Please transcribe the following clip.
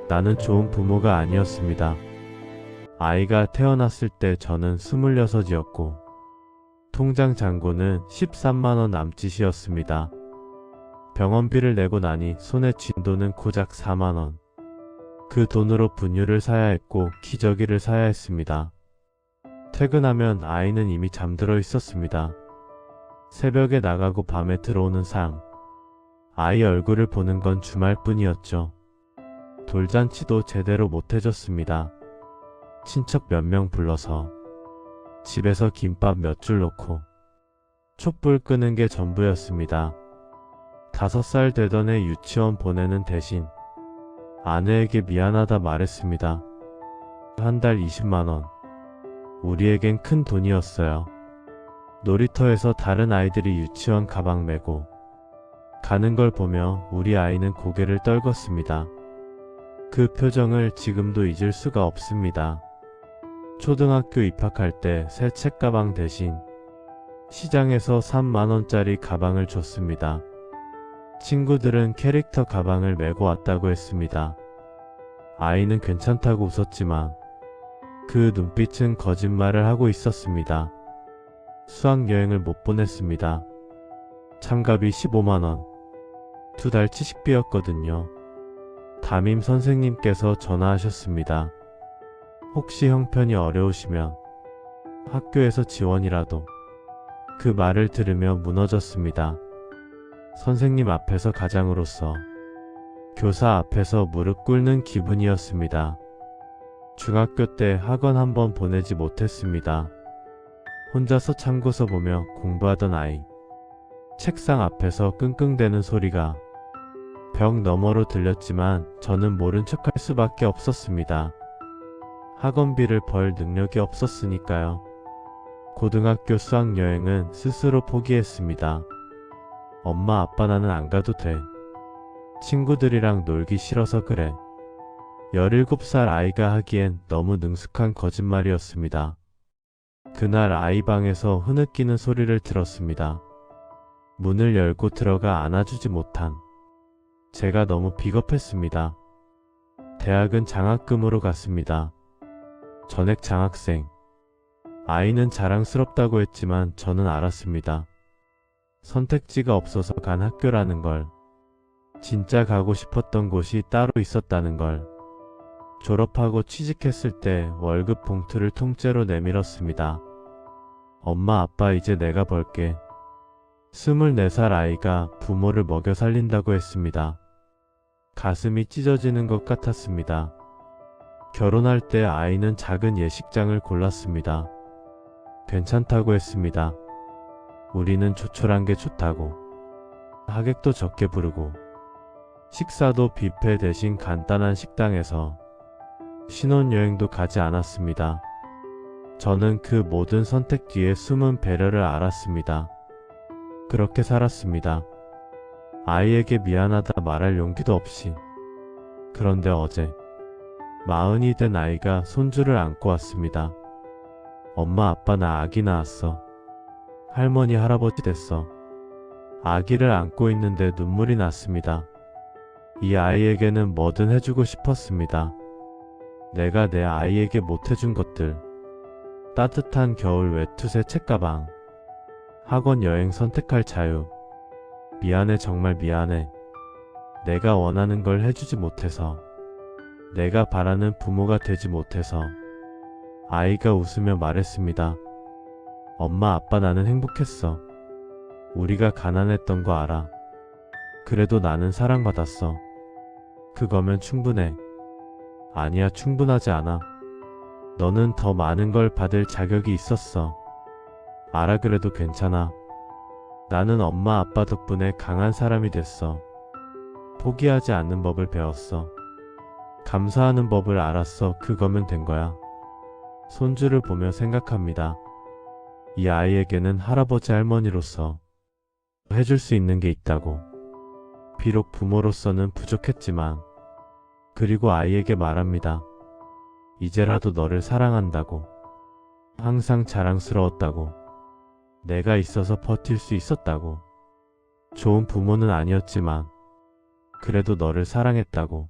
나는 좋은 부모가 아니었습니다. 아이가 태어났을 때 저는 26이었고 통장 잔고는 13만원 남짓이었습니다. 병원비를 내고 나니 손에 쥔 돈은 고작 4만원. 그 돈으로 분유를 사야 했고 기저귀를 사야 했습니다. 퇴근하면 아이는 이미 잠들어 있었습니다. 새벽에 나가고 밤에 들어오는 삶. 아이 얼굴을 보는 건 주말뿐이었죠. 돌잔치도 제대로 못 해줬습니다. 친척 몇 명 불러서 집에서 김밥 몇 줄 놓고 촛불 끄는 게 전부였습니다. 5살 되던 애 유치원 보내는 대신 아내에게 미안하다 말했습니다. 한 달 20만원. 우리에겐 큰 돈이었어요. 놀이터에서 다른 아이들이 유치원 가방 메고 가는 걸 보며 우리 아이는 고개를 떨궜습니다. 그 표정을 지금도 잊을 수가 없습니다. 초등학교 입학할 때 새 책가방 대신 시장에서 3만원짜리 가방을 줬습니다. 친구들은 캐릭터 가방을 메고 왔다고 했습니다. 아이는 괜찮다고 웃었지만 그 눈빛은 거짓말을 하고 있었습니다. 수학여행을 못 보냈습니다. 참가비 15만원. 2달치 식비였거든요. 담임 선생님께서 전화하셨습니다. 혹시 형편이 어려우시면 학교에서 지원이라도. 그 말을 들으며 무너졌습니다. 선생님 앞에서 가장으로서 교사 앞에서 무릎 꿇는 기분이었습니다. 중학교 때 학원 한번 보내지 못했습니다. 혼자서 참고서 보며 공부하던 아이. 책상 앞에서 끙끙대는 소리가 벽 너머로 들렸지만 저는 모른 척할 수밖에 없었습니다. 학원비를 벌 능력이 없었으니까요. 고등학교 수학여행은 스스로 포기했습니다. 엄마 아빠 나는 안 가도 돼. 친구들이랑 놀기 싫어서 그래. 17살 아이가 하기엔 너무 능숙한 거짓말이었습니다. 그날 아이 방에서 흐느끼는 소리를 들었습니다. 문을 열고 들어가 안아주지 못한 제가 너무 비겁했습니다. 대학은 장학금으로 갔습니다. 전액 장학생. 아이는 자랑스럽다고 했지만 저는 알았습니다. 선택지가 없어서 간 학교라는 걸. 진짜 가고 싶었던 곳이 따로 있었다는 걸. 졸업하고 취직했을 때 월급 봉투를 통째로 내밀었습니다. 엄마 아빠 이제 내가 벌게. 24살 아이가 부모를 먹여 살린다고 했습니다. 가슴이 찢어지는 것 같았습니다. 결혼할 때 아이는 작은 예식장을 골랐습니다. 괜찮다고 했습니다. 우리는 조촐한 게 좋다고. 하객도 적게 부르고 식사도 뷔페 대신 간단한 식당에서 신혼여행도 가지 않았습니다. 저는 그 모든 선택 뒤에 숨은 배려를 알았습니다. 그렇게 살았습니다. 아이에게 미안하다 말할 용기도 없이. 그런데 어제 40이 된 아이가 손주를 안고 왔습니다. 엄마 아빠 나 아기 낳았어. 할머니 할아버지 됐어. 아기를 안고 있는데 눈물이 났습니다. 이 아이에게는 뭐든 해주고 싶었습니다. 내가 내 아이에게 못해준 것들. 따뜻한 겨울 외투새 책가방. 학원 여행 선택할 자유. 미안해 정말 미안해. 내가 원하는 걸 해주지 못해서. 내가 바라는 부모가 되지 못해서. 아이가 웃으며 말했습니다. 엄마 아빠 나는 행복했어. 우리가 가난했던 거 알아. 그래도 나는 사랑받았어. 그거면 충분해. 아니야 충분하지 않아. 너는 더 많은 걸 받을 자격이 있었어. 알아 그래도 괜찮아. 나는 엄마 아빠 덕분에 강한 사람이 됐어. 포기하지 않는 법을 배웠어. 감사하는 법을 알았어. 그거면 된 거야. 손주를 보며 생각합니다. 이 아이에게는 할아버지 할머니로서 해줄 수 있는 게 있다고. 비록 부모로서는 부족했지만. 그리고 아이에게 말합니다. 이제라도 너를 사랑한다고. 항상 자랑스러웠다고. 내가 있어서 버틸 수 있었다고. 좋은 부모는 아니었지만 그래도 너를 사랑했다고.